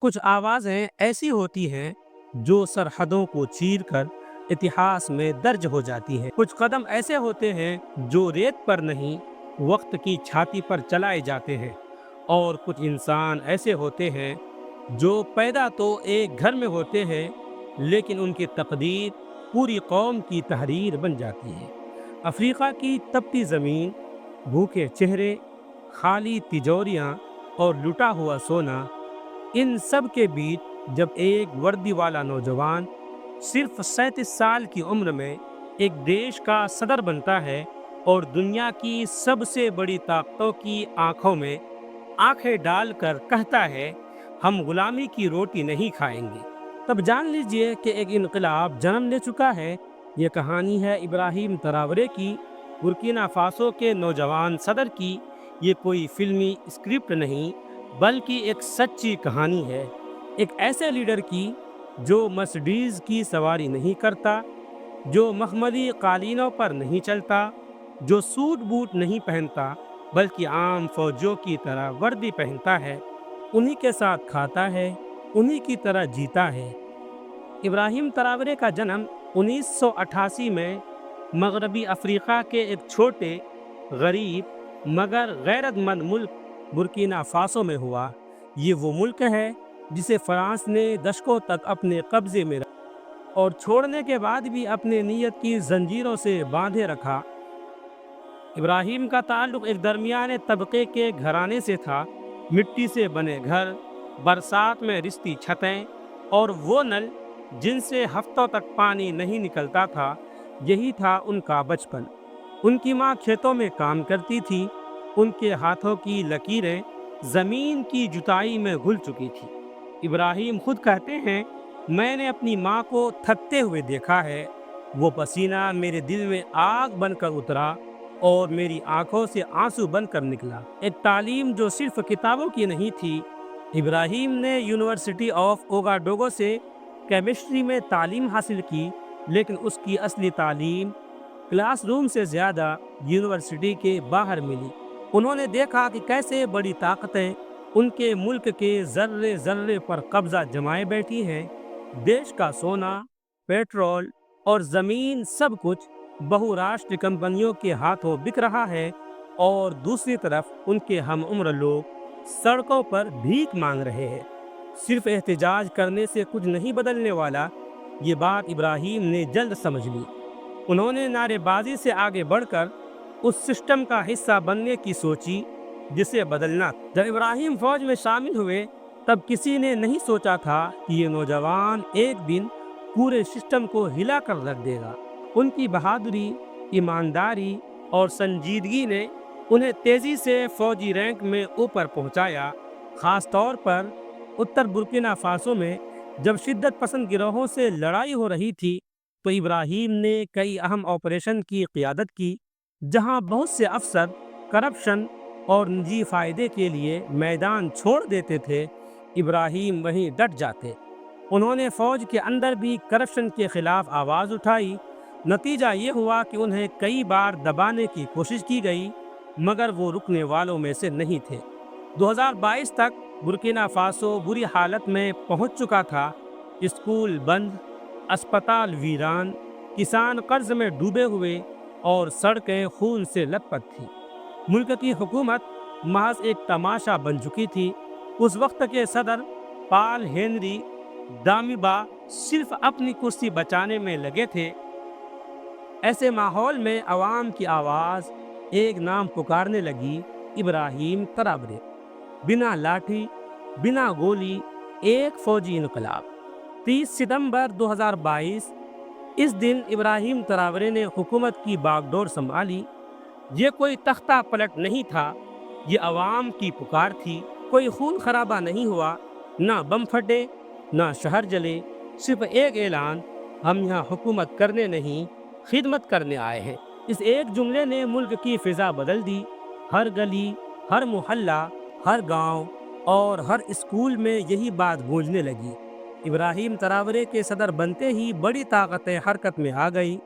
کچھ آوازیں ایسی ہوتی ہیں جو سرحدوں کو چیر کر اتہاس میں درج ہو جاتی ہیں۔ کچھ قدم ایسے ہوتے ہیں جو ریت پر نہیں، وقت کی چھاتی پر چلائے جاتے ہیں، اور کچھ انسان ایسے ہوتے ہیں جو پیدا تو ایک گھر میں ہوتے ہیں لیکن ان کی تقدیر پوری قوم کی تحریر بن جاتی ہے۔ افریقہ کی تپتی زمین، بھوکے چہرے، خالی تجوریاں اور لٹا ہوا سونا، ان سب کے بیچ جب ایک وردی والا نوجوان صرف 37 سال کی عمر میں ایک دیش کا صدر بنتا ہے اور دنیا کی سب سے بڑی طاقتوں کی آنکھوں میں آنکھیں ڈال کر کہتا ہے ہم غلامی کی روٹی نہیں کھائیں گے، تب جان لیجئے کہ ایک انقلاب جنم لے چکا ہے۔ یہ کہانی ہے ابراہیم تراورے کی، برکینا فاسو کے نوجوان صدر کی۔ یہ کوئی فلمی اسکرپٹ نہیں بلکہ ایک سچی کہانی ہے، ایک ایسے لیڈر کی جو مرسڈیز کی سواری نہیں کرتا، جو مخملی قالینوں پر نہیں چلتا، جو سوٹ بوٹ نہیں پہنتا بلکہ عام فوجیوں کی طرح وردی پہنتا ہے، انہی کے ساتھ کھاتا ہے، انہی کی طرح جیتا ہے۔ ابراہیم تراورے کا جنم 1988 میں مغربی افریقہ کے ایک چھوٹے، غریب مگر غیرت مند ملک برکینا فاسو میں ہوا۔ یہ وہ ملک ہے جسے فرانس نے دشکوں تک اپنے قبضے میں رکھا اور چھوڑنے کے بعد بھی اپنے نیت کی زنجیروں سے باندھے رکھا۔ ابراہیم کا تعلق ایک درمیانے طبقے کے گھرانے سے تھا۔ مٹی سے بنے گھر، برسات میں رستی چھتیں اور وہ نل جن سے ہفتوں تک پانی نہیں نکلتا تھا، یہی تھا ان کا بچپن۔ ان کی ماں کھیتوں میں کام کرتی تھی، ان کے ہاتھوں کی لکیریں زمین کی جتائی میں گھل چکی تھی۔ ابراہیم خود کہتے ہیں، میں نے اپنی ماں کو تھکتے ہوئے دیکھا ہے، وہ پسینہ میرے دل میں آگ بن کر اترا اور میری آنکھوں سے آنسو بن کر نکلا۔ ایک تعلیم جو صرف کتابوں کی نہیں تھی۔ ابراہیم نے یونیورسٹی آف اوگاڈوگو سے کیمسٹری میں تعلیم حاصل کی، لیکن اس کی اصلی تعلیم کلاس روم سے زیادہ یونیورسٹی کے باہر ملی۔ انہوں نے دیکھا کہ کیسے بڑی طاقتیں ان کے ملک کے ذرے ذرے پر قبضہ جمائے بیٹھی ہیں۔ دیش کا سونا، پیٹرول اور زمین، سب کچھ بہو راشٹر کمپنیوں کے ہاتھوں بک رہا ہے، اور دوسری طرف ان کے ہم عمر لوگ سڑکوں پر بھیک مانگ رہے ہیں۔ صرف احتجاج کرنے سے کچھ نہیں بدلنے والا، یہ بات ابراہیم نے جلد سمجھ لی۔ انہوں نے نعرے بازی سے آگے بڑھ کر اس سسٹم کا حصہ بننے کی سوچی جسے بدلنا تھا۔ جب ابراہیم فوج میں شامل ہوئے تب کسی نے نہیں سوچا تھا کہ یہ نوجوان ایک دن پورے سسٹم کو ہلا کر رکھ دے گا۔ ان کی بہادری، ایمانداری اور سنجیدگی نے انہیں تیزی سے فوجی رینک میں اوپر پہنچایا۔ خاص طور پر اتر برکینا فاسو میں جب شدت پسند گروہوں سے لڑائی ہو رہی تھی تو ابراہیم نے کئی اہم آپریشن کی قیادت کی۔ جہاں بہت سے افسر کرپشن اور نجی فائدے کے لیے میدان چھوڑ دیتے تھے، ابراہیم وہیں ڈٹ جاتے۔ انہوں نے فوج کے اندر بھی کرپشن کے خلاف آواز اٹھائی۔ نتیجہ یہ ہوا کہ انہیں کئی بار دبانے کی کوشش کی گئی، مگر وہ رکنے والوں میں سے نہیں تھے۔ 2022 تک برکینا فاسو بری حالت میں پہنچ چکا تھا۔ اسکول بند، اسپتال ویران، کسان قرض میں ڈوبے ہوئے اور سڑکیں خون سے لت پت تھیں۔ ملک کی حکومت محض ایک تماشا بن چکی تھی۔ اس وقت کے صدر پال ہنری دامیبا صرف اپنی کرسی بچانے میں لگے تھے۔ ایسے ماحول میں عوام کی آواز ایک نام پکارنے لگی، ابراہیم تراورے۔ بنا لاٹھی، بنا گولی، ایک فوجی انقلاب۔ 30 ستمبر 2022 اس دن ابراہیم تراورے نے حکومت کی باغ ڈور سنبھالی۔ یہ کوئی تختہ پلٹ نہیں تھا، یہ عوام کی پکار تھی۔ کوئی خون خرابہ نہیں ہوا، نہ بم پھٹے، نہ شہر جلے، صرف ایک اعلان، ہم یہاں حکومت کرنے نہیں، خدمت کرنے آئے ہیں۔ اس ایک جملے نے ملک کی فضا بدل دی۔ ہر گلی، ہر محلہ، ہر گاؤں اور ہر اسکول میں یہی بات گونجنے لگی۔ ابراہیم تراورے کے صدر بنتے ہی بڑی طاقتیں حرکت میں آ گئی۔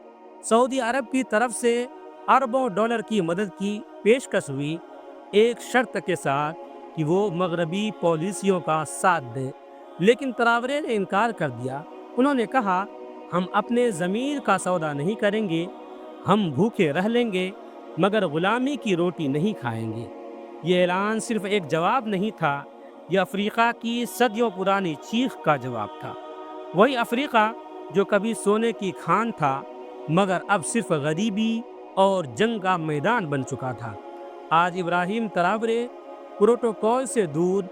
سعودی عرب کی طرف سے اربوں ڈالر کی مدد کی پیشکش ہوئی، ایک شرط کے ساتھ کہ وہ مغربی پالیسیوں کا ساتھ دیں۔ لیکن تراورے نے انکار کر دیا۔ انہوں نے کہا، ہم اپنے ضمیر کا سودا نہیں کریں گے، ہم بھوکے رہ لیں گے مگر غلامی کی روٹی نہیں کھائیں گے۔ یہ اعلان صرف ایک جواب نہیں تھا، یہ افریقہ کی صدیوں پرانی چیخ کا جواب تھا۔ وہی افریقہ جو کبھی سونے کی کھان تھا مگر اب صرف غریبی اور جنگ کا میدان بن چکا تھا۔ آج ابراہیم تراورے پروٹوکول سے دور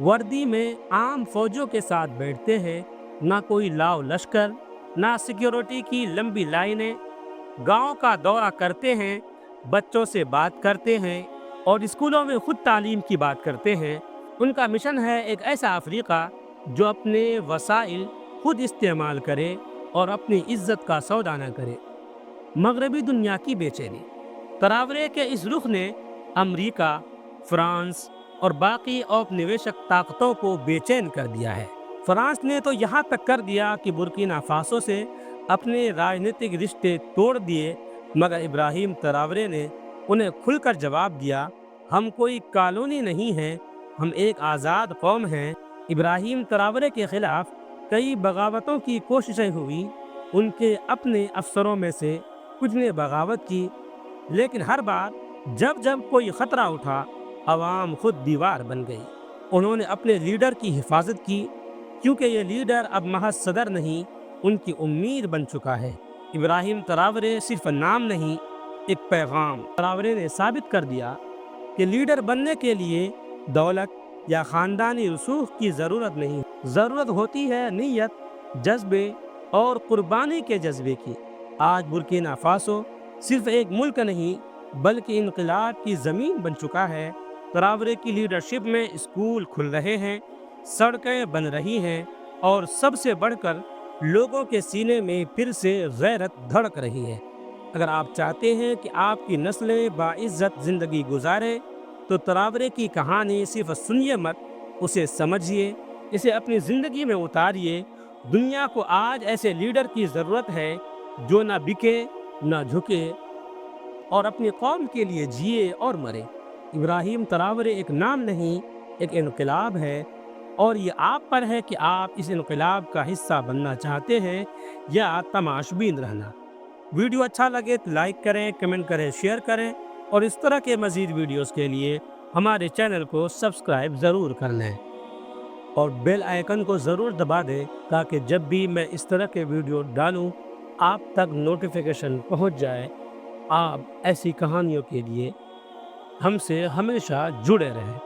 وردی میں عام فوجوں کے ساتھ بیٹھتے ہیں، نہ کوئی لاؤ لشکر، نہ سیکیورٹی کی لمبی لائنیں، گاؤں کا دورہ کرتے ہیں، بچوں سے بات کرتے ہیں اور اسکولوں میں خود تعلیم کی بات کرتے ہیں۔ ان کا مشن ہے ایک ایسا افریقہ جو اپنے وسائل خود استعمال کرے اور اپنی عزت کا سودا نہ کرے۔ مغربی دنیا کی بے چینی۔ تراورے کے اس رخ نے امریکہ، فرانس اور باقی اوپنیویشک طاقتوں کو بے چین کر دیا ہے۔ فرانس نے تو یہاں تک کر دیا کہ برکینا فاسو سے اپنے راجنیتک رشتے توڑ دیے، مگر ابراہیم تراورے نے انہیں کھل کر جواب دیا، ہم کوئی کالونی نہیں ہیں، ہم ایک آزاد قوم ہیں۔ ابراہیم تراورے کے خلاف کئی بغاوتوں کی کوششیں ہوئی، ان کے اپنے افسروں میں سے کچھ نے بغاوت کی، لیکن ہر بار جب کوئی خطرہ اٹھا، عوام خود دیوار بن گئی۔ انہوں نے اپنے لیڈر کی حفاظت کی، کیونکہ یہ لیڈر اب محض صدر نہیں، ان کی امید بن چکا ہے۔ ابراہیم تراورے صرف نام نہیں، ایک پیغام۔ تراورے نے ثابت کر دیا کہ لیڈر بننے کے لیے دولت یا خاندانی رسوخ کی ضرورت نہیں، ضرورت ہوتی ہے نیت، جذبے اور قربانی کے جذبے کی۔ آج برکینا فاسو صرف ایک ملک نہیں بلکہ انقلاب کی زمین بن چکا ہے۔ تراورے کی لیڈرشپ میں اسکول کھل رہے ہیں، سڑکیں بن رہی ہیں اور سب سے بڑھ کر لوگوں کے سینے میں پھر سے غیرت دھڑک رہی ہے۔ اگر آپ چاہتے ہیں کہ آپ کی نسلیں باعزت زندگی گزاریں تو تراورے کی کہانی صرف سنیے مت، اسے سمجھیے، اسے اپنی زندگی میں اتاریے۔ دنیا کو آج ایسے لیڈر کی ضرورت ہے جو نہ بکے نہ جھکے اور اپنی قوم کے لیے جیے اور مرے۔ ابراہیم تراورے ایک نام نہیں، ایک انقلاب ہے، اور یہ آپ پر ہے کہ آپ اس انقلاب کا حصہ بننا چاہتے ہیں یا تماشبین رہنا۔ ویڈیو اچھا لگے تو لائک کریں، کمنٹ کریں، شیئر کریں، اور اس طرح کے مزید ویڈیوز کے لیے ہمارے چینل کو سبسکرائب ضرور کر لیں اور بیل آئیکن کو ضرور دبا دیں تاکہ جب بھی میں اس طرح کے ویڈیو ڈالوں آپ تک نوٹیفیکیشن پہنچ جائے۔ آپ ایسی کہانیوں کے لیے ہم سے ہمیشہ جڑے رہیں۔